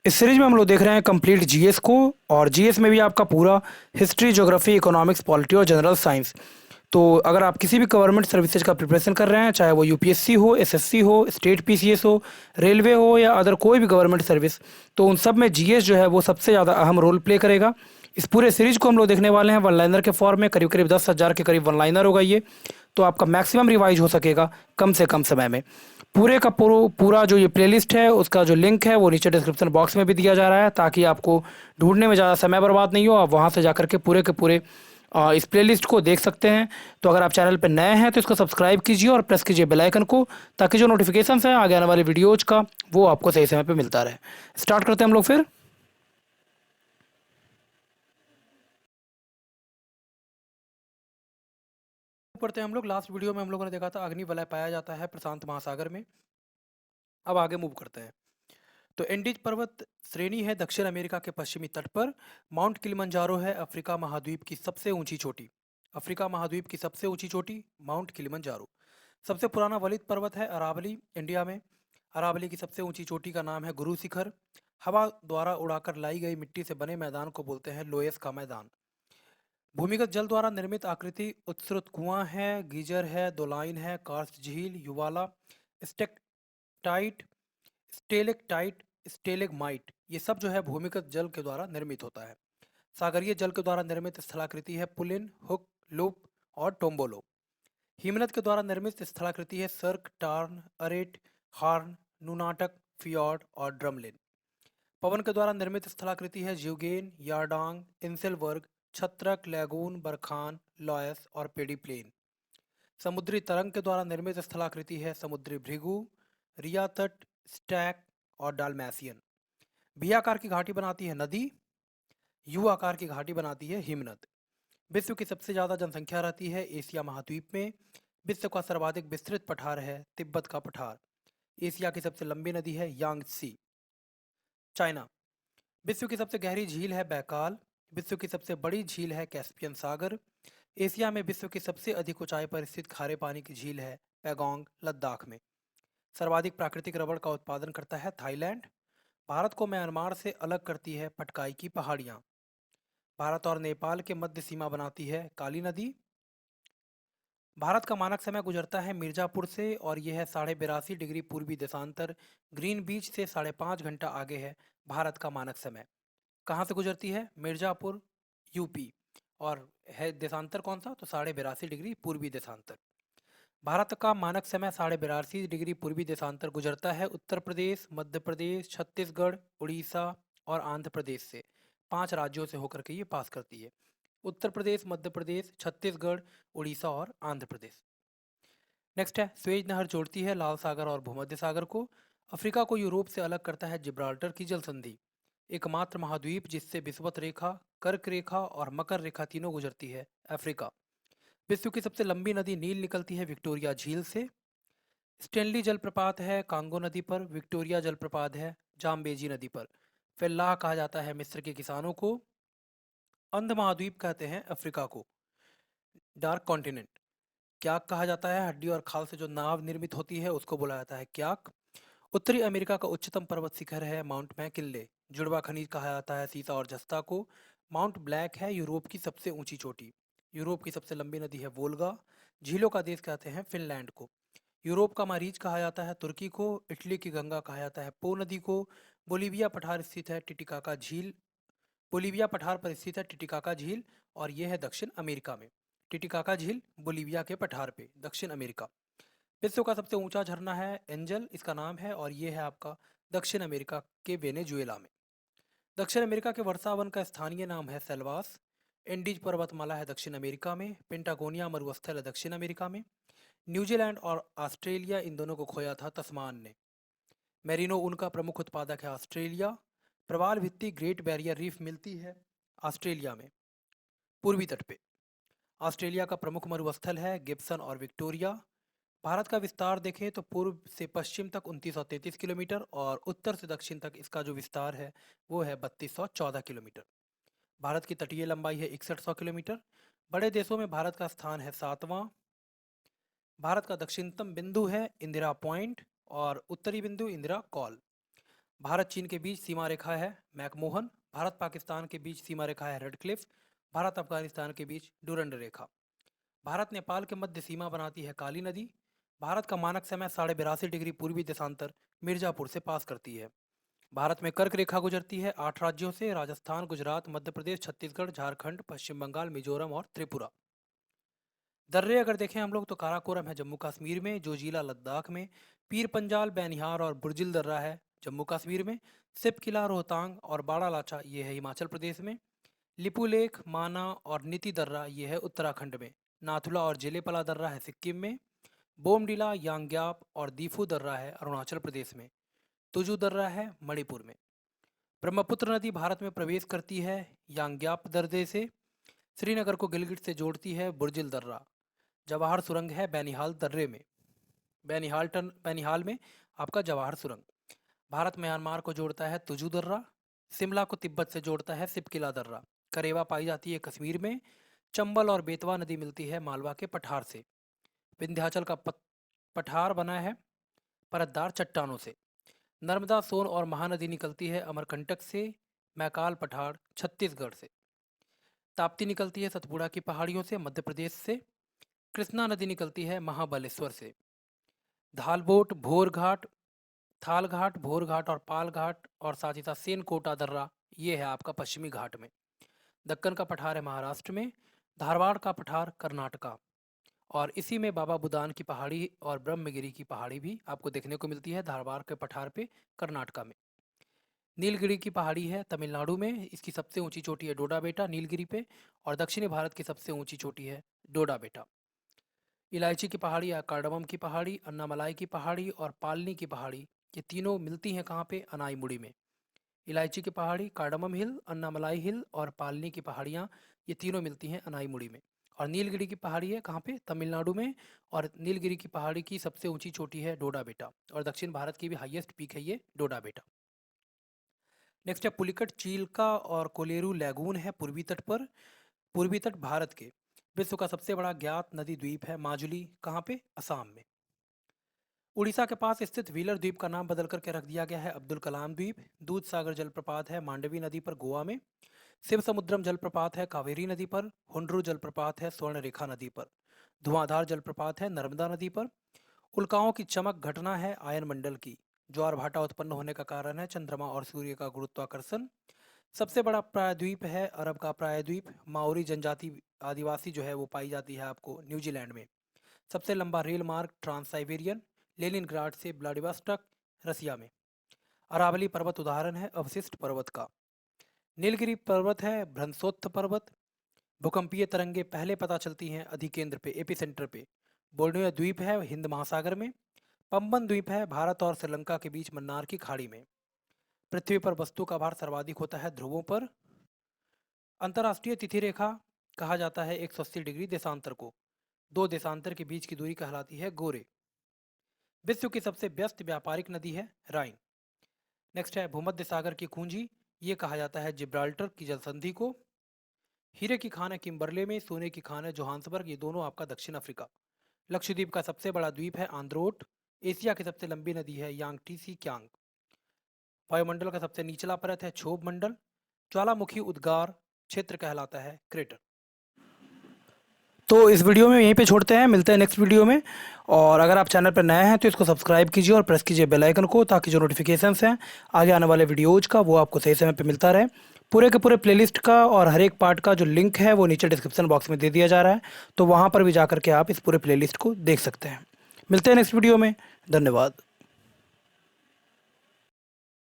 इस सीरीज में हम लोग देख रहे हैं कंप्लीट जीएस को। और जीएस में भी आपका पूरा हिस्ट्री, ज्योग्राफी, इकोनॉमिक्स, पॉलिटी और जनरल साइंस। तो अगर आप किसी भी गवर्नमेंट सर्विसेज का प्रिपरेशन कर रहे हैं, चाहे वो यूपीएससी हो, एसएससी हो, स्टेट पीसीएस हो, रेलवे हो या अदर कोई भी गवर्नमेंट सर्विस, तो उन सब में जीएस जो है वो सबसे ज़्यादा अहम रोल प्ले करेगा। इस पूरे सीरीज को हम लोग देखने वाले हैं वन लाइनर के फॉर्म में। करीब करीब 10,000 के करीब वन लाइनर होगा ये। तो आपका मैक्सिमम रिवाइज हो सकेगा कम से कम समय में। पूरे का पूरा जो ये प्लेलिस्ट है उसका जो लिंक है वो नीचे डिस्क्रिप्शन बॉक्स में भी दिया जा रहा है, ताकि आपको ढूंढने में ज़्यादा समय बर्बाद नहीं हो। आप वहाँ से जाकर के पूरे के पूरे इस प्लेलिस्ट को देख सकते हैं। तो अगर आप चैनल पर नए हैं तो इसको सब्सक्राइब कीजिए और प्रेस कीजिए बेल आइकन को, ताकि जो नोटिफिकेशन है आगे आने वाले वीडियोज़ का वो आपको सही समय पर मिलता रहे। स्टार्ट करते हैं हम लोग फिर। पढ़ते हैं हम लोग। लास्ट वीडियो में हम लोगों ने देखा था अग्नि वलय पाया जाता है प्रशांत महासागर में। अब आगे मूव करते हैं। तो एंडीज पर्वत श्रेणी है दक्षिण अमेरिका के पश्चिमी तट पर। माउंट किलिमंजारो है अफ्रीका महाद्वीप की सबसे ऊंची चोटी। अफ्रीका महाद्वीप की सबसे ऊंची चोटी माउंट किलिमंजारो। सबसे पुराना वलित पर्वत है अरावली, इंडिया में। अरावली की सबसे ऊंची चोटी का नाम है गुरु शिखर। हवा द्वारा उड़ाकर लाई गई मिट्टी से बने मैदान को बोलते हैं लोयस का मैदान। भूमिगत जल द्वारा निर्मित आकृति उत्सृत कुआं है, गीजर है, दोलाइन है, कार्स्ट झील, युवाला, स्टेक्टाइट, स्टेलेक्टाइट, स्टेलेगमाइट, ये सब जो है भूमिगत जल के द्वारा निर्मित होता है। सागरीय जल के द्वारा निर्मित स्थलाकृति है पुलिन, हुक, लूप और टोम्बोलो। हिमनद के द्वारा निर्मित स्थलाकृति है सर्क, टार्न, अरेट, हार्न, नूनाटक, फियॉर्ड और ड्रमलिन। पवन के द्वारा निर्मित स्थलाकृति है ज्यूगेन, यारडांग, इंसेलवर्ग, छत्रक, लैगून, बरखान, लॉयस और पेडी प्लेन। समुद्री तरंग के द्वारा निर्मित स्थलाकृति है समुद्री भृगु, रिया तट, स्टैक और डालमेसियन। भी आकार की घाटी बनाती है नदी, यू आकार की घाटी बनाती है हिमनद। विश्व की सबसे ज़्यादा जनसंख्या रहती है एशिया महाद्वीप में। विश्व का सर्वाधिक विस्तृत पठार है तिब्बत का पठार। एशिया की सबसे लंबी नदी है यांगत्सी। चाइना। विश्व की सबसे गहरी झील है बैकाल। विश्व की सबसे बड़ी झील है कैस्पियन सागर। एशिया में विश्व की सबसे अधिक ऊंचाई पर स्थित खारे पानी की झील है पैगोंग, लद्दाख में। सर्वाधिक प्राकृतिक रबड़ का उत्पादन करता है थाईलैंड। भारत को म्यांमार से अलग करती है पटकाई की पहाड़ियाँ। भारत और नेपाल के मध्य सीमा बनाती है काली नदी। भारत का मानक समय गुजरता है मिर्जापुर से, और यह है 82.5 डिग्री पूर्वी देशांतर। ग्रीन बीच से 5.5 घंटा आगे है भारत का मानक समय। कहाँ से गुजरती है? मिर्जापुर, यूपी। और है देशांतर कौन सा? तो 82.5 डिग्री पूर्वी देशांतर। भारत का मानक समय 82.5 डिग्री पूर्वी देशांतर गुजरता है उत्तर प्रदेश, मध्य प्रदेश, छत्तीसगढ़, उड़ीसा और आंध्र प्रदेश से। 5 राज्यों से होकर के ये पास करती है। उत्तर प्रदेश, मध्य प्रदेश, छत्तीसगढ़, उड़ीसा और आंध्र प्रदेश। नेक्स्ट है स्वेज नहर जोड़ती है लाल सागर और भूमध्य सागर को। अफ्रीका को यूरोप से अलग करता है जिब्राल्टर की जल संधि। एकमात्र महाद्वीप जिससे विषुवत रेखा, कर्क रेखा और मकर रेखा तीनों गुजरती है अफ्रीका। विश्व की सबसे लंबी नदी नील निकलती है विक्टोरिया झील से। स्टेनली जलप्रपात है कांगो नदी पर। विक्टोरिया जलप्रपात है जाम्बेजी नदी पर। फेल्लाह कहा जाता है मिस्र के किसानों को। अंध महाद्वीप कहते हैं अफ्रीका को। Dark continent. क्याक कहा जाता है हड्डी और खाल से जो नाव निर्मित होती है उसको बोला जाता है क्याक। उत्तरी अमेरिका का उच्चतम पर्वत शिखर है माउंट मैकिनले। जुड़वा खनिज कहा जाता है सीसा और जस्ता को। माउंट ब्लैक है यूरोप की सबसे ऊंची चोटी। यूरोप की सबसे लंबी नदी है वोल्गा। झीलों का देश कहते हैं फिनलैंड को। यूरोप का मरीज कहा जाता है तुर्की को। इटली की गंगा कहा जाता है पो नदी को। बोलीविया पठार स्थित है टिटिकाका झील। बोलीविया पठार पर स्थित है टिटिकाका झील, और यह है दक्षिण अमेरिका में। टिटिकाका झील बोलीविया के पठार पे, दक्षिण अमेरिका। विश्व का सबसे ऊंचा झरना है एंजल, इसका नाम है, और ये है आपका दक्षिण अमेरिका के वेनेजुएला में। दक्षिण अमेरिका के वर्षा वन का स्थानीय नाम है सेल्वास। एंडीज पर्वतमाला है दक्षिण अमेरिका में। पेंटागोनिया मरुस्थल है दक्षिण अमेरिका में। न्यूजीलैंड और ऑस्ट्रेलिया इन दोनों को खोया था तस्मान ने। मेरिनो ऊन का प्रमुख उत्पादक है ऑस्ट्रेलिया। प्रवाल भित्ति ग्रेट बैरियर रीफ मिलती है ऑस्ट्रेलिया में पूर्वी तट पे। ऑस्ट्रेलिया का प्रमुख मरुस्थल है गिब्सन और विक्टोरिया। भारत का विस्तार देखें तो पूर्व से पश्चिम तक 2933 किलोमीटर, और उत्तर से दक्षिण तक इसका जो विस्तार है वो है 3214 किलोमीटर। भारत की तटीय लंबाई है 6100 किलोमीटर। बड़े देशों में भारत का स्थान है 7वां। भारत का दक्षिणतम बिंदु है इंदिरा पॉइंट, और उत्तरी बिंदु इंदिरा कॉल। भारत चीन के बीच सीमा रेखा है मैकमोहन। भारत पाकिस्तान के बीच सीमा रेखा है रेडक्लिफ। भारत अफगानिस्तान के बीच डुरंड रेखा। भारत नेपाल के मध्य सीमा बनाती है काली नदी। भारत का मानक समय 82.5 डिग्री पूर्वी देशांतर मिर्जापुर से पास करती है। भारत में कर्क रेखा गुजरती है 8 राज्यों से: राजस्थान, गुजरात, मध्य प्रदेश, छत्तीसगढ़, झारखंड, पश्चिम बंगाल, मिजोरम और त्रिपुरा। दर्रे अगर देखें हम लोग तो काराकोरम है जम्मू कश्मीर में, जोजिला लद्दाख में, पीर पंजाल, बैनिहार और बुर्जिल दर्रा है जम्मू कश्मीर में, सिप किला, रोहतांग और बाड़ा लाचा ये है हिमाचल प्रदेश में, लिपू लेक, माना और नीति दर्रा ये है उत्तराखंड में, नाथुला और जेलेपला दर्रा है सिक्किम में, बोमडिला, यांग्याप और दीफू दर्रा है अरुणाचल प्रदेश में, तुजू दर्रा है मणिपुर में। ब्रह्मपुत्र नदी भारत में प्रवेश करती है यांग्याप दर्रे से। श्रीनगर को गिलगित से जोड़ती है बुर्जिल दर्रा। जवाहर सुरंग है बैनिहाल दर्रे में, बैनिहाल में आपका जवाहर सुरंग। भारत म्यांमार को जोड़ता है तुजू दर्रा। शिमला को तिब्बत से जोड़ता है सिपकिला दर्रा। करेवा पाई जाती है कश्मीर में। चंबल और बेतवा नदी मिलती है मालवा के पठार से। विंध्याचल का पठार बना है परतदार चट्टानों से। नर्मदा, सोन और महानदी निकलती है अमरकंटक से। मैकाल पठार छत्तीसगढ़ से। ताप्ती निकलती है सतपुड़ा की पहाड़ियों से मध्य प्रदेश से। कृष्णा नदी निकलती है महाबलेश्वर से। धालबोट, भोरघाट, थालघाट, भोरघाट और पालघाट और साथ ही साथ सेनकोटा दर्रा ये है आपका पश्चिमी घाट में। दक्कन का पठार है महाराष्ट्र में। धारवाड़ का पठार कर्नाटका और इसी में बाबा बुदान की पहाड़ी और ब्रह्मगिरी की पहाड़ी भी आपको देखने को मिलती है धारवाड़ के पठार पे कर्नाटका में। नीलगिरी की पहाड़ी है तमिलनाडु में। इसकी सबसे ऊंची चोटी है डोडा बेटा नीलगिरी पे और दक्षिणी भारत की सबसे ऊंची चोटी है डोडा बेटा। इलायची की पहाड़ी या कार्डमम की पहाड़ी, अन्नामलाई की पहाड़ी और पालनी की पहाड़ी ये तीनों मिलती हैं कहाँ पे? अनाईमुड़ी में। इलायची की पहाड़ी, कार्डमम हिल, अन्नामलाई हिल और पालनी की पहाड़ियाँ ये तीनों मिलती हैं अनाईमुड़ी में। और नीलगिरी की पहाड़ी है कहाँ पे? तमिलनाडु में। और नीलगिरी की पहाड़ी की सबसे ऊंची चोटी है डोडा बेटा और दक्षिण भारत की भी हाईएस्ट पीक है ये डोडा बेटा। नेक्स्ट है पुलिकट, चीलका और कोलेरू लैगून है पूर्वी तट पर। पूर्वी तट भारत के विश्व का सबसे बड़ा ज्ञात नदी द्वीप है माजुली, कहाँ पे? असम में। उड़ीसा के पास स्थित व्हीलर द्वीप का नाम बदल करके रख दिया गया है अब्दुल कलाम द्वीप। दूध सागर जलप्रपात है मांडवी नदी पर गोवा में। शिव समुद्रम जलप्रपात है कावेरी नदी पर। हुंड्रू जलप्रपात है स्वर्ण रेखा नदी पर। धुआंधार जलप्रपात है नर्मदा नदी पर। उल्काओं की चमक घटना है आयन मंडल की। ज्वार भाटा उत्पन्न होने का कारण है चंद्रमा और सूर्य का गुरुत्वाकर्षण। सबसे बड़ा प्रायद्वीप है अरब का प्रायद्वीप। माओरी जनजाति आदिवासी जो है वो पाई जाती है आपको न्यूजीलैंड में। सबसे लंबा रेल मार्ग ट्रांस साइबेरियन लेनिनग्राड से व्लादिवोस्टॉक रसिया में। अरावली पर्वत उदाहरण है अवशिष्ट पर्वत का। नीलगिरी पर्वत है भ्रंशोत्थ पर्वत। भूकंपीय तरंगे पहले पता चलती हैं अधिकेंद्र पे, एपिसेंटर पे। बोर्नियो द्वीप है हिंद महासागर में। पंबन द्वीप है भारत और श्रीलंका के बीच मन्नार की खाड़ी में। पृथ्वी पर वस्तु का भार सर्वाधिक होता है ध्रुवों पर। अंतर्राष्ट्रीय तिथि रेखा कहा जाता है 180 डिग्री देशांतर को। दो देशांतर के बीच की दूरी कहलाती है गोरे। विश्व की सबसे व्यस्त व्यापारिक नदी है राइन। नेक्स्ट है भूमध्य सागर की कुंजी, ये कहा जाता है जिब्राल्टर की जलसंधि को। हीरे की खान है किम्बरले में, सोने की खान है जोहान्सबर्ग, ये दोनों आपका दक्षिण अफ्रीका। लक्षद्वीप का सबसे बड़ा द्वीप है आंद्रोट। एशिया की सबसे लंबी नदी है यांगटीसी क्यांग। वायुमंडल का सबसे निचला परत है क्षोभ मंडल। ज्वालामुखी उद्गार क्षेत्र कहलाता है क्रेटर। तो इस वीडियो में यहीं पे छोड़ते हैं, मिलते हैं नेक्स्ट वीडियो में। और अगर आप चैनल पर नए हैं तो इसको सब्सक्राइब कीजिए और प्रेस कीजिए बेल आइकन को, ताकि जो नोटिफिकेशंस हैं आगे आने वाले वीडियोज़ का वो आपको सही समय पे मिलता रहे। पूरे के पूरे प्लेलिस्ट का और हर एक पार्ट का जो लिंक है वो नीचे डिस्क्रिप्शन बॉक्स में दे दिया जा रहा है, तो वहाँ पर भी जा करके आप इस पूरे प्लेलिस्ट को देख सकते हैं। मिलते हैं नेक्स्ट वीडियो में, धन्यवाद।